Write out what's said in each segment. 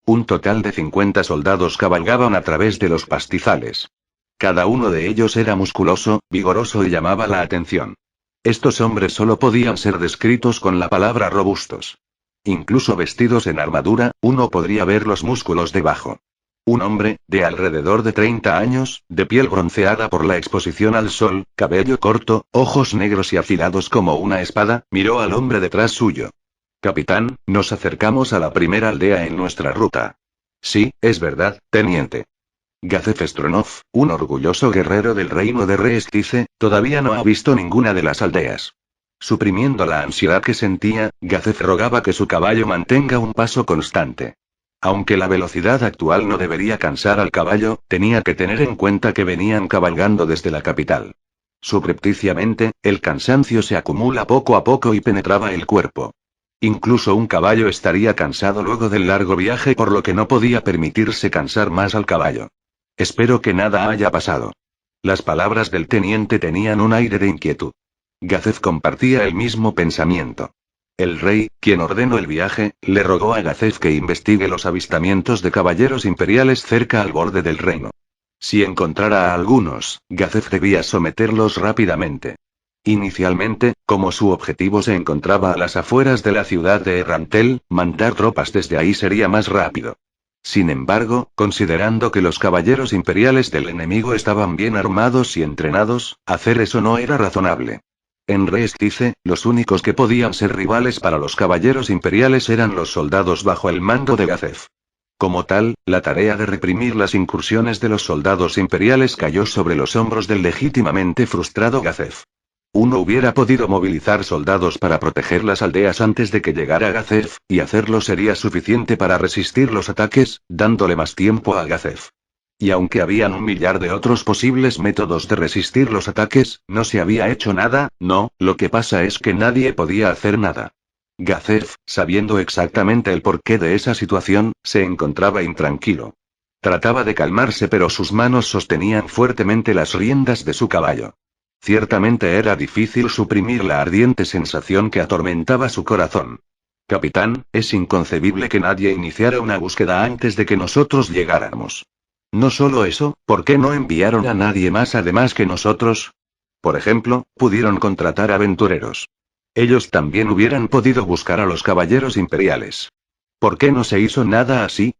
Un total de 50 soldados cabalgaban a través de los pastizales. Cada uno de ellos era musculoso, vigoroso y llamaba la atención. Estos hombres solo podían ser descritos con la palabra robustos. Incluso vestidos en armadura, uno podría ver los músculos debajo. Un hombre, de alrededor de 30 años, de piel bronceada por la exposición al sol, cabello corto, ojos negros y afilados como una espada, miró al hombre detrás suyo. Capitán, nos acercamos a la primera aldea en nuestra ruta. Sí, es verdad, teniente. Gazef Stronov, un orgulloso guerrero del reino de Reestice, todavía no ha visto ninguna de las aldeas. Suprimiendo la ansiedad que sentía, Gazef rogaba que su caballo mantenga un paso constante. Aunque la velocidad actual no debería cansar al caballo, tenía que tener en cuenta que venían cabalgando desde la capital. Subrepticiamente, el cansancio se acumula poco a poco y penetraba el cuerpo. Incluso un caballo estaría cansado luego del largo viaje, por lo que no podía permitirse cansar más al caballo. Espero que nada haya pasado. Las palabras del teniente tenían un aire de inquietud. Gazef compartía el mismo pensamiento. El rey, quien ordenó el viaje, le rogó a Gazef que investigue los avistamientos de caballeros imperiales cerca al borde del reino. Si encontrara a algunos, Gazef debía someterlos rápidamente. Inicialmente, como su objetivo se encontraba a las afueras de la ciudad de Errantel, mandar tropas desde ahí sería más rápido. Sin embargo, considerando que los caballeros imperiales del enemigo estaban bien armados y entrenados, hacer eso no era razonable. En Reestice, los únicos que podían ser rivales para los caballeros imperiales eran los soldados bajo el mando de Gazef. Como tal, la tarea de reprimir las incursiones de los soldados imperiales cayó sobre los hombros del legítimamente frustrado Gazef. Uno hubiera podido movilizar soldados para proteger las aldeas antes de que llegara Gazef, y hacerlo sería suficiente para resistir los ataques, dándole más tiempo a Gazef. Y aunque habían un millar de otros posibles métodos de resistir los ataques, no se había hecho nada. No, lo que pasa es que nadie podía hacer nada. Gazef, sabiendo exactamente el porqué de esa situación, se encontraba intranquilo. Trataba de calmarse, pero sus manos sostenían fuertemente las riendas de su caballo. Ciertamente era difícil suprimir la ardiente sensación que atormentaba su corazón. Capitán, es inconcebible que nadie iniciara una búsqueda antes de que nosotros llegáramos. No solo eso, ¿por qué no enviaron a nadie más además que nosotros? Por ejemplo, pudieron contratar aventureros. Ellos también hubieran podido buscar a los caballeros imperiales. ¿Por qué no se hizo nada así?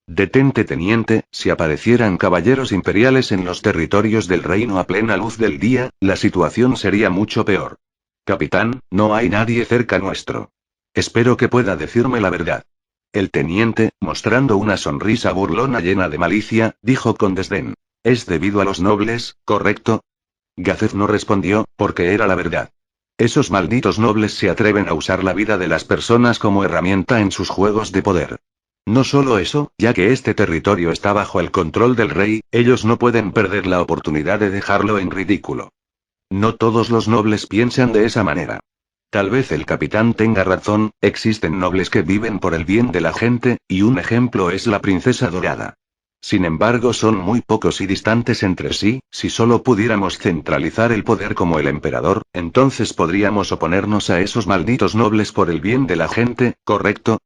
Detente, teniente, si aparecieran caballeros imperiales en los territorios del reino a plena luz del día, la situación sería mucho peor. Capitán, no hay nadie cerca nuestro. Espero que pueda decirme la verdad. El teniente, mostrando una sonrisa burlona llena de malicia, dijo con desdén. Es debido a los nobles, ¿correcto? Gazef no respondió, porque era la verdad. Esos malditos nobles se atreven a usar la vida de las personas como herramienta en sus juegos de poder. No solo eso, ya que este territorio está bajo el control del rey, ellos no pueden perder la oportunidad de dejarlo en ridículo. No todos los nobles piensan de esa manera. Tal vez el capitán tenga razón, existen nobles que viven por el bien de la gente, y un ejemplo es la princesa dorada. Sin embargo, son muy pocos y distantes entre sí. Si solo pudiéramos centralizar el poder como el emperador, entonces podríamos oponernos a esos malditos nobles por el bien de la gente, ¿correcto?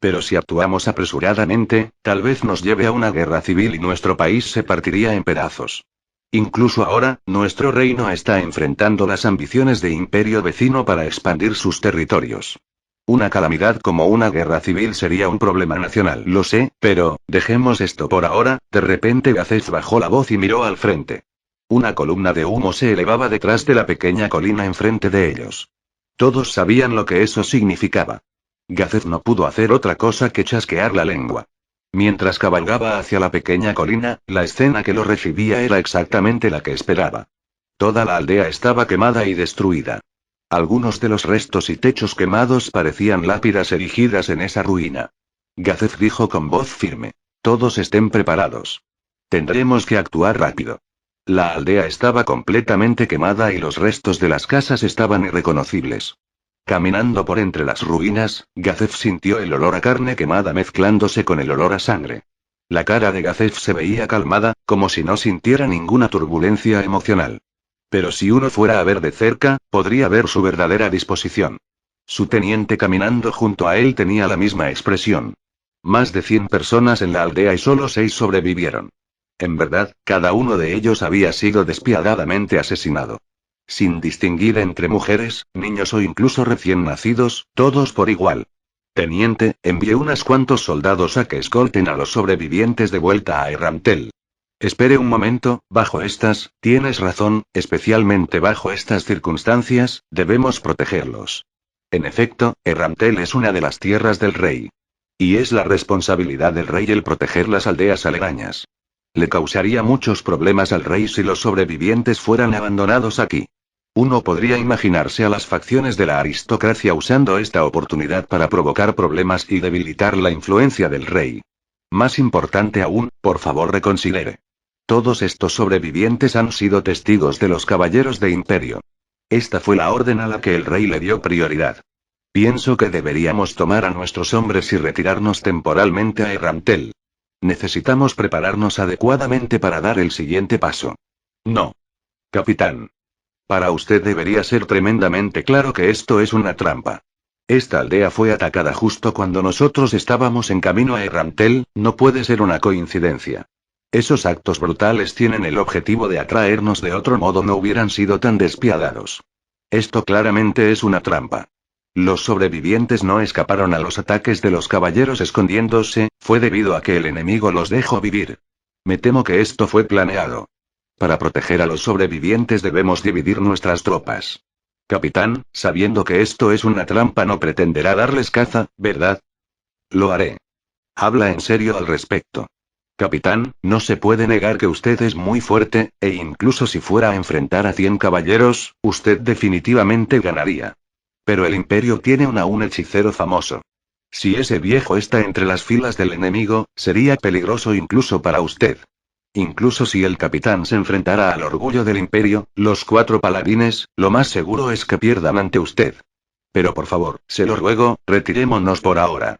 Pero si actuamos apresuradamente, tal vez nos lleve a una guerra civil y nuestro país se partiría en pedazos. Incluso ahora, nuestro reino está enfrentando las ambiciones de imperio vecino para expandir sus territorios. Una calamidad como una guerra civil sería un problema nacional, lo sé, pero, dejemos esto por ahora. De repente Gazef bajó la voz y miró al frente. Una columna de humo se elevaba detrás de la pequeña colina enfrente de ellos. Todos sabían lo que eso significaba. Gazef no pudo hacer otra cosa que chasquear la lengua. Mientras cabalgaba hacia la pequeña colina, la escena que lo recibía era exactamente la que esperaba. Toda la aldea estaba quemada y destruida. Algunos de los restos y techos quemados parecían lápidas erigidas en esa ruina. Gazef dijo con voz firme. Todos estén preparados. Tendremos que actuar rápido. La aldea estaba completamente quemada y los restos de las casas estaban irreconocibles. Caminando por entre las ruinas, Gazef sintió el olor a carne quemada mezclándose con el olor a sangre. La cara de Gazef se veía calmada, como si no sintiera ninguna turbulencia emocional. Pero si uno fuera a ver de cerca, podría ver su verdadera disposición. Su teniente caminando junto a él tenía la misma expresión. Más de 100 personas en la aldea y solo 6 sobrevivieron. En verdad, cada uno de ellos había sido despiadadamente asesinado. Sin distinguir entre mujeres, niños o incluso recién nacidos, todos por igual. Teniente, envié unos cuantos soldados a que escolten a los sobrevivientes de vuelta a Errantel. Espere un momento, tienes razón, especialmente bajo estas circunstancias, debemos protegerlos. En efecto, Errantel es una de las tierras del rey. Y es la responsabilidad del rey el proteger las aldeas aledañas. Le causaría muchos problemas al rey si los sobrevivientes fueran abandonados aquí. Uno podría imaginarse a las facciones de la aristocracia usando esta oportunidad para provocar problemas y debilitar la influencia del rey. Más importante aún, por favor reconsidere. Todos estos sobrevivientes han sido testigos de los caballeros de Imperio. Esta fue la orden a la que el rey le dio prioridad. Pienso que deberíamos tomar a nuestros hombres y retirarnos temporalmente a Errantel. Necesitamos prepararnos adecuadamente para dar el siguiente paso. No. Capitán. Para usted debería ser tremendamente claro que esto es una trampa. Esta aldea fue atacada justo cuando nosotros estábamos en camino a Errantel, no puede ser una coincidencia. Esos actos brutales tienen el objetivo de atraernos, de otro modo no hubieran sido tan despiadados. Esto claramente es una trampa. Los sobrevivientes no escaparon a los ataques de los caballeros escondiéndose, fue debido a que el enemigo los dejó vivir. Me temo que esto fue planeado. Para proteger a los sobrevivientes debemos dividir nuestras tropas. Capitán, sabiendo que esto es una trampa no pretenderá darles caza, ¿verdad? Lo haré. Habla en serio al respecto. Capitán, no se puede negar que usted es muy fuerte, e incluso si fuera a enfrentar a 100 caballeros, usted definitivamente ganaría. Pero el Imperio tiene un hechicero famoso. Si ese viejo está entre las filas del enemigo, sería peligroso incluso para usted. Incluso si el capitán se enfrentara al orgullo del Imperio, los 4 paladines, lo más seguro es que pierdan ante usted. Pero por favor, se lo ruego, retirémonos por ahora.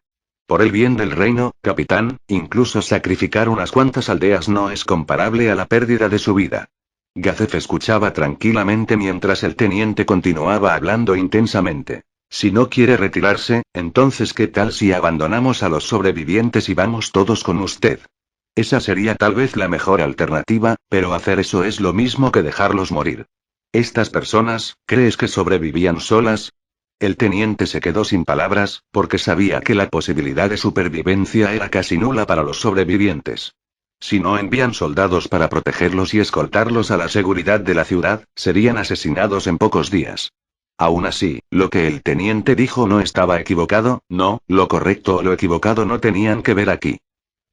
Por el bien del reino, capitán, incluso sacrificar unas cuantas aldeas no es comparable a la pérdida de su vida. Gazef escuchaba tranquilamente mientras el teniente continuaba hablando intensamente. Si no quiere retirarse, entonces ¿qué tal si abandonamos a los sobrevivientes y vamos todos con usted? Esa sería tal vez la mejor alternativa, pero hacer eso es lo mismo que dejarlos morir. ¿Estas personas, crees que sobrevivían solas? El teniente se quedó sin palabras, porque sabía que la posibilidad de supervivencia era casi nula para los sobrevivientes. Si no envían soldados para protegerlos y escoltarlos a la seguridad de la ciudad, serían asesinados en pocos días. Aún así, lo que el teniente dijo no estaba equivocado, no, lo correcto o lo equivocado no tenían que ver aquí.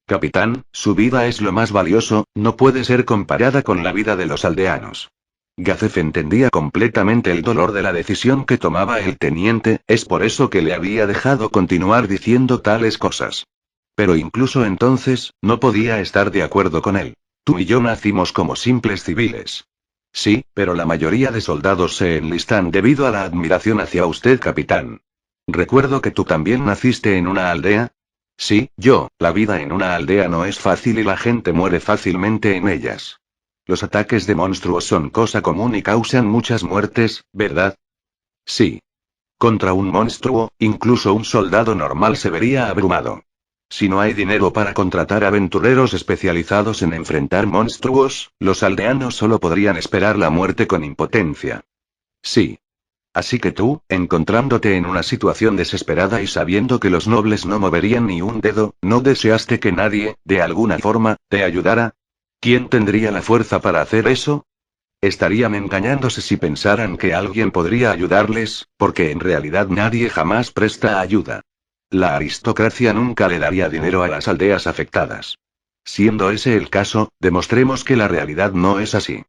Capitán, su vida es lo más valioso, no puede ser comparada con la vida de los aldeanos. Gazef entendía completamente el dolor de la decisión que tomaba el teniente, es por eso que le había dejado continuar diciendo tales cosas. Pero incluso entonces, no podía estar de acuerdo con él. Tú y yo nacimos como simples civiles. Sí, pero la mayoría de soldados se enlistan debido a la admiración hacia usted, capitán. Recuerdo que tú también naciste en una aldea. Sí, la vida en una aldea no es fácil y la gente muere fácilmente en ellas. Los ataques de monstruos son cosa común y causan muchas muertes, ¿verdad? Sí. Contra un monstruo, incluso un soldado normal se vería abrumado. Si no hay dinero para contratar aventureros especializados en enfrentar monstruos, los aldeanos solo podrían esperar la muerte con impotencia. Sí. Así que tú, encontrándote en una situación desesperada y sabiendo que los nobles no moverían ni un dedo, ¿no deseaste que nadie, de alguna forma, te ayudara? ¿Quién tendría la fuerza para hacer eso? Estarían engañándose si pensaran que alguien podría ayudarles, porque en realidad nadie jamás presta ayuda. La aristocracia nunca le daría dinero a las aldeas afectadas. Siendo ese el caso, demostremos que la realidad no es así.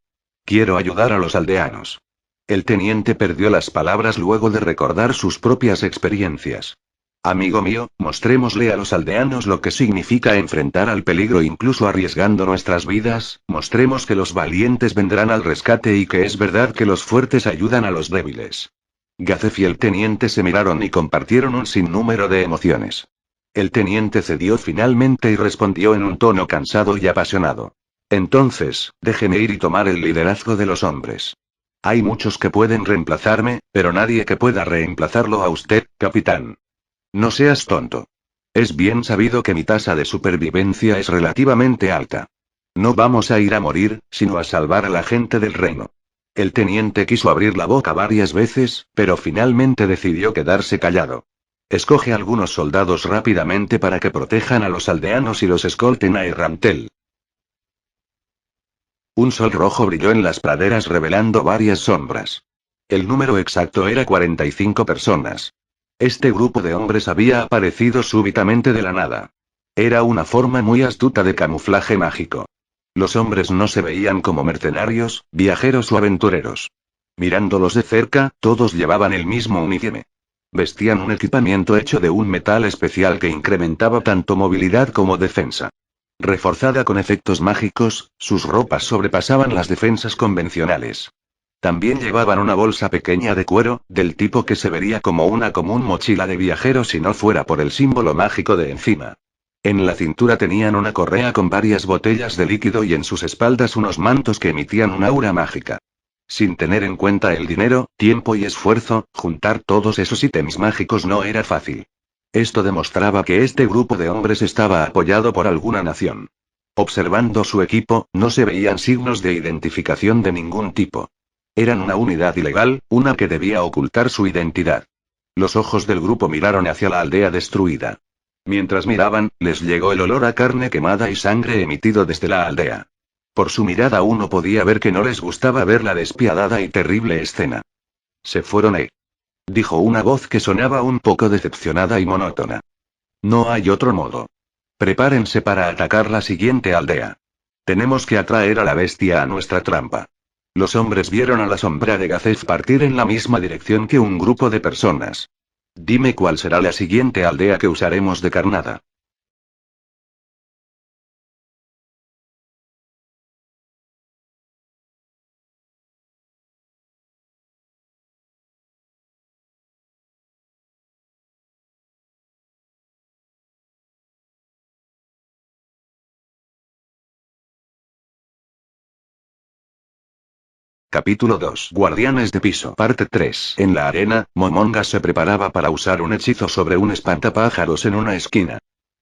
Quiero ayudar a los aldeanos. El teniente perdió las palabras luego de recordar sus propias experiencias. Amigo mío, mostrémosle a los aldeanos lo que significa enfrentar al peligro incluso arriesgando nuestras vidas, mostremos que los valientes vendrán al rescate y que es verdad que los fuertes ayudan a los débiles. Gazef y el teniente se miraron y compartieron un sinnúmero de emociones. El teniente cedió finalmente y respondió en un tono cansado y apasionado. Entonces, déjeme ir y tomar el liderazgo de los hombres. Hay muchos que pueden reemplazarme, pero nadie que pueda reemplazarlo a usted, capitán. No seas tonto. Es bien sabido que mi tasa de supervivencia es relativamente alta. No vamos a ir a morir, sino a salvar a la gente del reino. El teniente quiso abrir la boca varias veces, pero finalmente decidió quedarse callado. Escoge algunos soldados rápidamente para que protejan a los aldeanos y los escolten a Irrantel. Un sol rojo brilló en las praderas revelando varias sombras. El número exacto era 45 personas. Este grupo de hombres había aparecido súbitamente de la nada. Era una forma muy astuta de camuflaje mágico. Los hombres no se veían como mercenarios, viajeros o aventureros. Mirándolos de cerca, todos llevaban el mismo uniforme. Vestían un equipamiento hecho de un metal especial que incrementaba tanto movilidad como defensa. Reforzada con efectos mágicos, sus ropas sobrepasaban las defensas convencionales. También llevaban una bolsa pequeña de cuero, del tipo que se vería como una común mochila de viajero si no fuera por el símbolo mágico de encima. En la cintura tenían una correa con varias botellas de líquido y en sus espaldas unos mantos que emitían un aura mágica. Sin tener en cuenta el dinero, tiempo y esfuerzo, juntar todos esos ítems mágicos no era fácil. Esto demostraba que este grupo de hombres estaba apoyado por alguna nación. Observando su equipo, no se veían signos de identificación de ningún tipo. Eran una unidad ilegal, una que debía ocultar su identidad. Los ojos del grupo miraron hacia la aldea destruida. Mientras miraban, les llegó el olor a carne quemada y sangre emitido desde la aldea. Por su mirada uno podía ver que no les gustaba ver la despiadada y terrible escena. Se fueron, dijo una voz que sonaba un poco decepcionada y monótona. No hay otro modo. Prepárense para atacar la siguiente aldea. Tenemos que atraer a la bestia a nuestra trampa. Los hombres vieron a la sombra de Gazef partir en la misma dirección que un grupo de personas. Dime cuál será la siguiente aldea que usaremos de carnada. Capítulo 2. Guardianes de piso. Parte 3. En la arena, Momonga se preparaba para usar un hechizo sobre un espantapájaros en una esquina.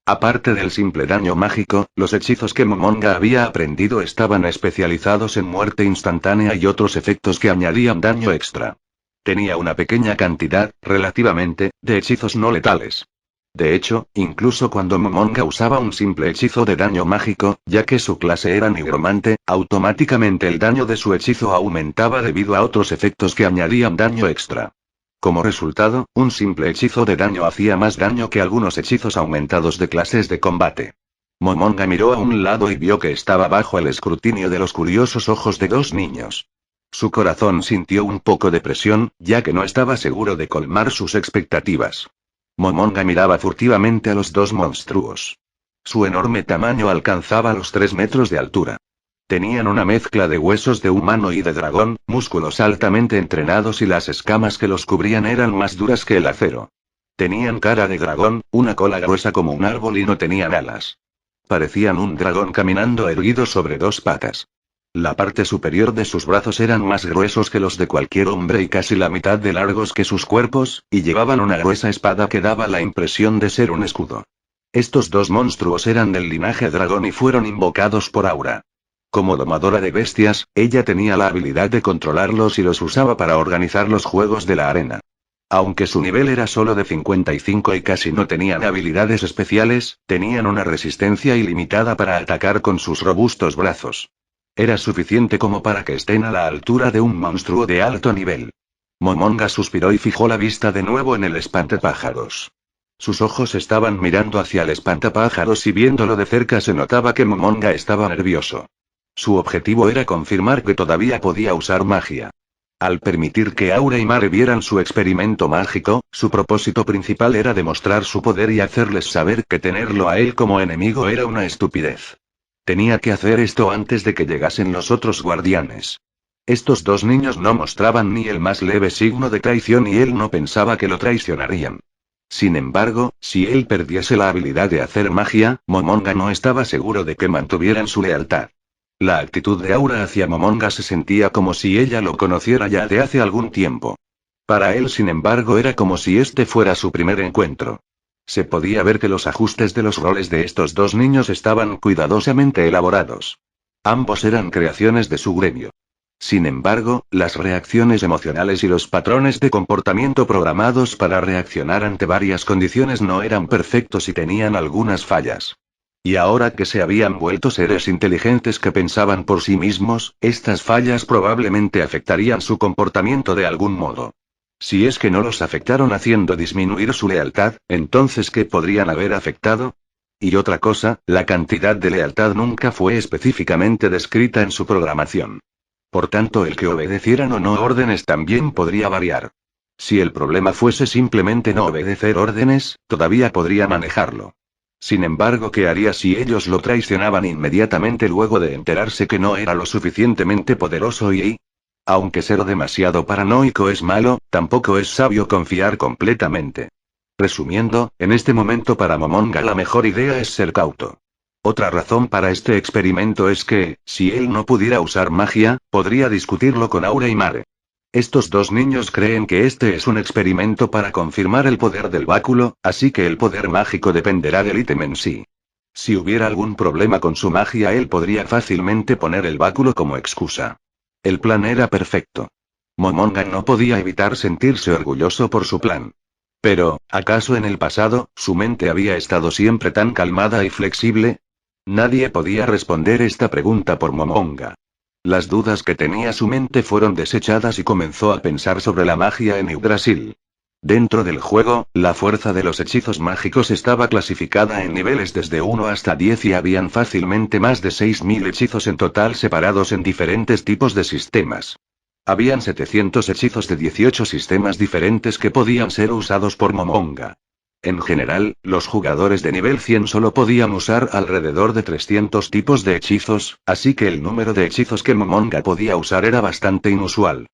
Aparte del simple daño mágico, los hechizos que Momonga había aprendido estaban especializados en muerte instantánea y otros efectos que añadían daño extra. Tenía una pequeña cantidad, relativamente, de hechizos no letales. De hecho, incluso cuando Momonga usaba un simple hechizo de daño mágico, ya que su clase era nigromante, automáticamente el daño de su hechizo aumentaba debido a otros efectos que añadían daño extra. Como resultado, un simple hechizo de daño hacía más daño que algunos hechizos aumentados de clases de combate. Momonga miró a un lado y vio que estaba bajo el escrutinio de los curiosos ojos de dos niños. Su corazón sintió un poco de presión, ya que no estaba seguro de colmar sus expectativas. Momonga miraba furtivamente a los dos monstruos. Su enorme tamaño alcanzaba los 3 metros de altura. Tenían una mezcla de huesos de humano y de dragón, músculos altamente entrenados y las escamas que los cubrían eran más duras que el acero. Tenían cara de dragón, una cola gruesa como un árbol y no tenían alas. Parecían un dragón caminando erguido sobre dos patas. La parte superior de sus brazos eran más gruesos que los de cualquier hombre y casi la mitad de largos que sus cuerpos, y llevaban una gruesa espada que daba la impresión de ser un escudo. Estos dos monstruos eran del linaje dragón y fueron invocados por Aura. Como domadora de bestias, ella tenía la habilidad de controlarlos y los usaba para organizar los juegos de la arena. Aunque su nivel era solo de 55 y casi no tenían habilidades especiales, tenían una resistencia ilimitada para atacar con sus robustos brazos. Era suficiente como para que estén a la altura de un monstruo de alto nivel. Momonga suspiró y fijó la vista de nuevo en el espantapájaros. Sus ojos estaban mirando hacia el espantapájaros y viéndolo de cerca se notaba que Momonga estaba nervioso. Su objetivo era confirmar que todavía podía usar magia. Al permitir que Aura y Mare vieran su experimento mágico, su propósito principal era demostrar su poder y hacerles saber que tenerlo a él como enemigo era una estupidez. Tenía que hacer esto antes de que llegasen los otros guardianes. Estos dos niños no mostraban ni el más leve signo de traición y él no pensaba que lo traicionarían. Sin embargo, si él perdiese la habilidad de hacer magia, Momonga no estaba seguro de que mantuvieran su lealtad. La actitud de Aura hacia Momonga se sentía como si ella lo conociera ya de hace algún tiempo. Para él, sin embargo, era como si este fuera su primer encuentro. Se podía ver que los ajustes de los roles de estos dos niños estaban cuidadosamente elaborados. Ambos eran creaciones de su gremio. Sin embargo, las reacciones emocionales y los patrones de comportamiento programados para reaccionar ante varias condiciones no eran perfectos y tenían algunas fallas. Y ahora que se habían vuelto seres inteligentes que pensaban por sí mismos, estas fallas probablemente afectarían su comportamiento de algún modo. Si es que no los afectaron haciendo disminuir su lealtad, entonces ¿qué podrían haber afectado? Y otra cosa, la cantidad de lealtad nunca fue específicamente descrita en su programación. Por tanto, el que obedecieran o no órdenes también podría variar. Si el problema fuese simplemente no obedecer órdenes, todavía podría manejarlo. Sin embargo, ¿qué haría si ellos lo traicionaban inmediatamente luego de enterarse que no era lo suficientemente poderoso y... Aunque ser demasiado paranoico es malo, tampoco es sabio confiar completamente. Resumiendo, en este momento para Momonga la mejor idea es ser cauto. Otra razón para este experimento es que, si él no pudiera usar magia, podría discutirlo con Aura y Mare. Estos dos niños creen que este es un experimento para confirmar el poder del báculo, así que el poder mágico dependerá del ítem en sí. Si hubiera algún problema con su magia, él podría fácilmente poner el báculo como excusa. El plan era perfecto. Momonga no podía evitar sentirse orgulloso por su plan. Pero, ¿acaso en el pasado, su mente había estado siempre tan calmada y flexible? Nadie podía responder esta pregunta por Momonga. Las dudas que tenía su mente fueron desechadas y comenzó a pensar sobre la magia en Yggdrasil. Dentro del juego, la fuerza de los hechizos mágicos estaba clasificada en niveles desde 1 hasta 10 y habían fácilmente más de 6000 hechizos en total separados en diferentes tipos de sistemas. Habían 700 hechizos de 18 sistemas diferentes que podían ser usados por Momonga. En general, los jugadores de nivel 100 solo podían usar alrededor de 300 tipos de hechizos, así que el número de hechizos que Momonga podía usar era bastante inusual.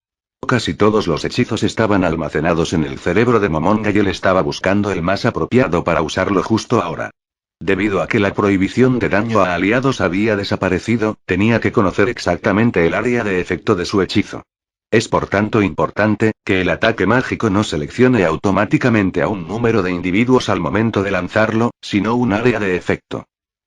Casi todos los hechizos estaban almacenados en el cerebro de Momonga y él estaba buscando el más apropiado para usarlo justo ahora. Debido a que la prohibición de daño a aliados había desaparecido, tenía que conocer exactamente el área de efecto de su hechizo. Es por tanto importante, que el ataque mágico no seleccione automáticamente a un número de individuos al momento de lanzarlo, sino un área de efecto.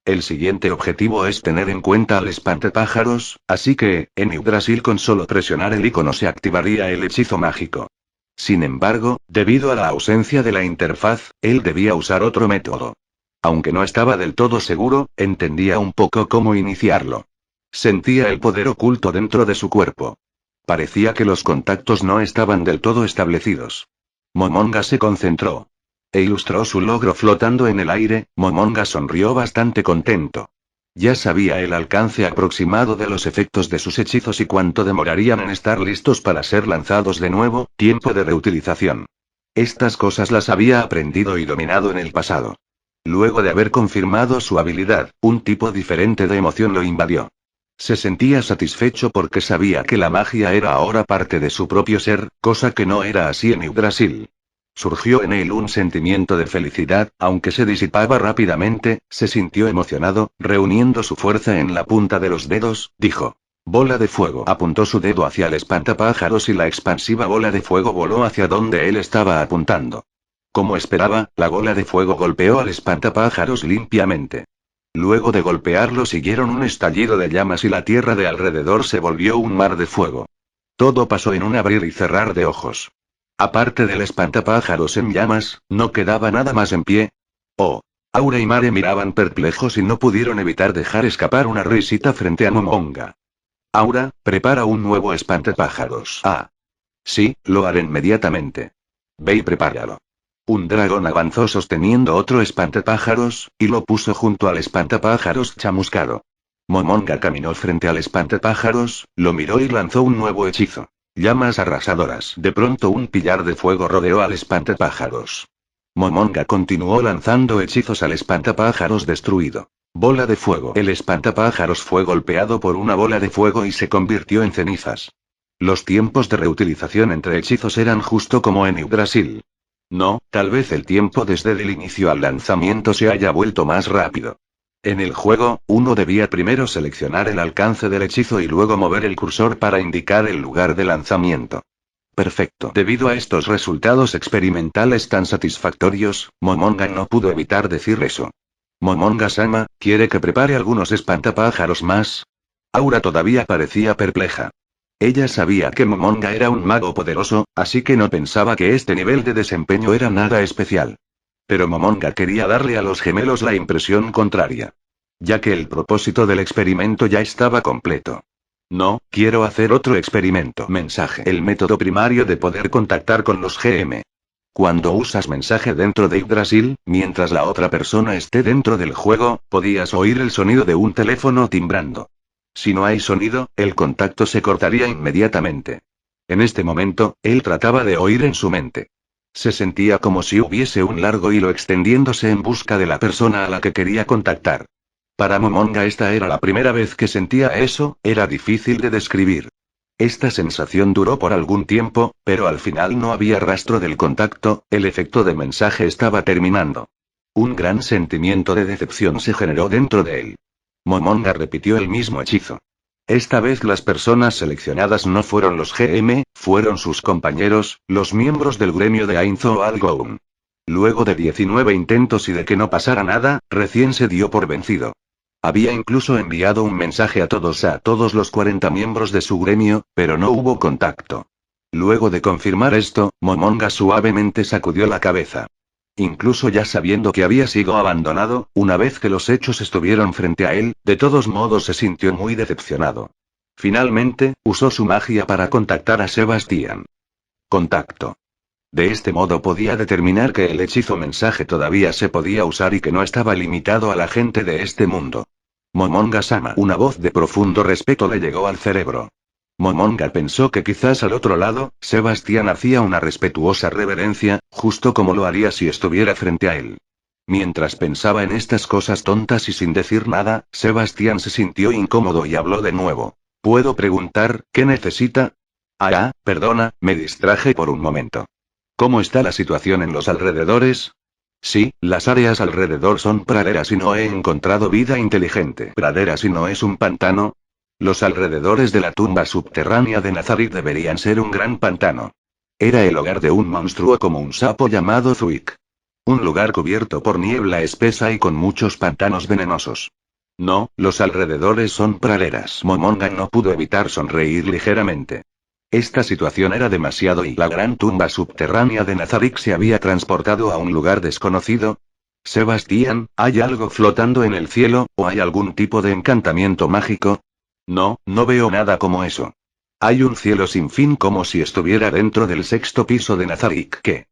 El siguiente objetivo es tener en cuenta al espantapájaros, así que, en Yggdrasil con solo presionar el icono se activaría el hechizo mágico. Sin embargo, debido a la ausencia de la interfaz, él debía usar otro método. Aunque no estaba del todo seguro, entendía un poco cómo iniciarlo. Sentía el poder oculto dentro de su cuerpo. Parecía que los contactos no estaban del todo establecidos. Momonga se concentró. E ilustró su logro flotando en el aire. Momonga sonrió bastante contento. Ya sabía el alcance aproximado de los efectos de sus hechizos y cuánto demorarían en estar listos para ser lanzados de nuevo, tiempo de reutilización. Estas cosas las había aprendido y dominado en el pasado. Luego de haber confirmado su habilidad, un tipo diferente de emoción lo invadió. Se sentía satisfecho porque sabía que la magia era ahora parte de su propio ser, cosa que no era así en Yggdrasil. Surgió en él un sentimiento de felicidad, aunque se disipaba rápidamente, se sintió emocionado, reuniendo su fuerza en la punta de los dedos, dijo. Bola de fuego. Apuntó su dedo hacia el espantapájaros y la expansiva bola de fuego voló hacia donde él estaba apuntando. Como esperaba, la bola de fuego golpeó al espantapájaros limpiamente. Luego de golpearlo siguieron un estallido de llamas y la tierra de alrededor se volvió un mar de fuego. Todo pasó en un abrir y cerrar de ojos. Aparte del espantapájaros en llamas, no quedaba nada más en pie. Oh. Aura y Mare miraban perplejos y no pudieron evitar dejar escapar una risita frente a Momonga. Aura, prepara un nuevo espantapájaros. Ah. Sí, lo haré inmediatamente. Ve y prepáralo. Un dragón avanzó sosteniendo otro espantapájaros, y lo puso junto al espantapájaros chamuscado. Momonga caminó frente al espantapájaros, lo miró y lanzó un nuevo hechizo. Llamas arrasadoras. De pronto un pillar de fuego rodeó al espantapájaros. Momonga continuó lanzando hechizos al espantapájaros destruido. Bola de fuego. El espantapájaros fue golpeado por una bola de fuego y se convirtió en cenizas. Los tiempos de reutilización entre hechizos eran justo como en Yggdrasil. No, tal vez el tiempo desde el inicio al lanzamiento se haya vuelto más rápido. En el juego, uno debía primero seleccionar el alcance del hechizo y luego mover el cursor para indicar el lugar de lanzamiento. Perfecto. Debido a estos resultados experimentales tan satisfactorios, Momonga no pudo evitar decir eso. Momonga-sama, ¿quiere que prepare algunos espantapájaros más? Aura todavía parecía perpleja. Ella sabía que Momonga era un mago poderoso, así que no pensaba que este nivel de desempeño era nada especial. Pero Momonga quería darle a los gemelos la impresión contraria. Ya que el propósito del experimento ya estaba completo. No, quiero hacer otro experimento. Mensaje. El método primario de poder contactar con los GM. Cuando usas mensaje dentro de Yggdrasil, mientras la otra persona esté dentro del juego, podías oír el sonido de un teléfono timbrando. Si no hay sonido, el contacto se cortaría inmediatamente. En este momento, él trataba de oír en su mente. Se sentía como si hubiese un largo hilo extendiéndose en busca de la persona a la que quería contactar. Para Momonga esta era la primera vez que sentía eso, era difícil de describir. Esta sensación duró por algún tiempo, pero al final no había rastro del contacto, el efecto de mensaje estaba terminando. Un gran sentimiento de decepción se generó dentro de él. Momonga repitió el mismo hechizo. Esta vez las personas seleccionadas no fueron los GM, fueron sus compañeros, los miembros del gremio de Ainzo Algoun. Luego de 19 intentos y de que no pasara nada, recién se dio por vencido. Había incluso enviado un mensaje a todos los 40 miembros de su gremio, pero no hubo contacto. Luego de confirmar esto, Momonga suavemente sacudió la cabeza. Incluso ya sabiendo que había sido abandonado, una vez que los hechos estuvieron frente a él, de todos modos se sintió muy decepcionado. Finalmente, usó su magia para contactar a Sebastián. Contacto. De este modo podía determinar que el hechizo mensaje todavía se podía usar y que no estaba limitado a la gente de este mundo. Momonga-sama. Una voz de profundo respeto le llegó al cerebro. Momonga pensó que quizás al otro lado, Sebastián hacía una respetuosa reverencia, justo como lo haría si estuviera frente a él. Mientras pensaba en estas cosas tontas y sin decir nada, Sebastián se sintió incómodo y habló de nuevo. ¿Puedo preguntar, qué necesita? Perdona, me distraje por un momento. ¿Cómo está la situación en los alrededores? Sí, las áreas alrededor son praderas y no he encontrado vida inteligente. ¿Praderas y no es un pantano? Los alrededores de la tumba subterránea de Nazarick deberían ser un gran pantano. Era el hogar de un monstruo como un sapo llamado Zuik. Un lugar cubierto por niebla espesa y con muchos pantanos venenosos. No, los alrededores son praderas. Momonga no pudo evitar sonreír ligeramente. Esta situación era demasiado y la gran tumba subterránea de Nazarick se había transportado a un lugar desconocido. Sebastián, ¿hay algo flotando en el cielo, o hay algún tipo de encantamiento mágico? No, no veo nada como eso. Hay un cielo sin fin como si estuviera dentro del sexto piso de Nazarick. ¿Qué?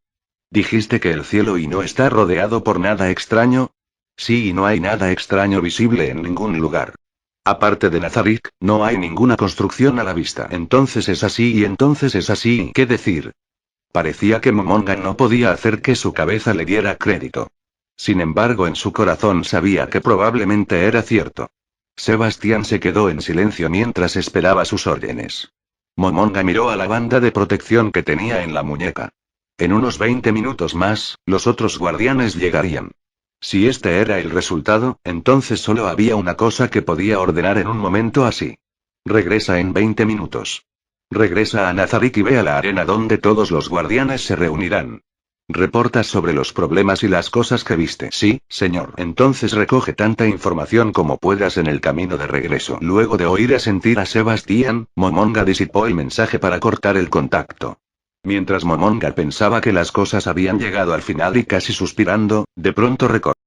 ¿Dijiste que el cielo y no está rodeado por nada extraño? Sí, y no hay nada extraño visible en ningún lugar. Aparte de Nazarick, no hay ninguna construcción a la vista. Entonces es así y entonces es así. ¿Qué decir? Parecía que Momonga no podía hacer que su cabeza le diera crédito. Sin embargo, en su corazón sabía que probablemente era cierto. Sebastián se quedó en silencio mientras esperaba sus órdenes. Momonga miró a la banda de protección que tenía en la muñeca. En unos 20 minutos más, los otros guardianes llegarían. Si este era el resultado, entonces solo había una cosa que podía ordenar en un momento así. Regresa en 20 minutos. Regresa a Nazarick y ve a la arena donde todos los guardianes se reunirán. Reporta sobre los problemas y las cosas que viste. Sí, señor. Entonces recoge tanta información como puedas en el camino de regreso. Luego de oír asentir a Sebastián, Momonga disipó el mensaje para cortar el contacto. Mientras Momonga pensaba que las cosas habían llegado al final y casi suspirando, de pronto recordó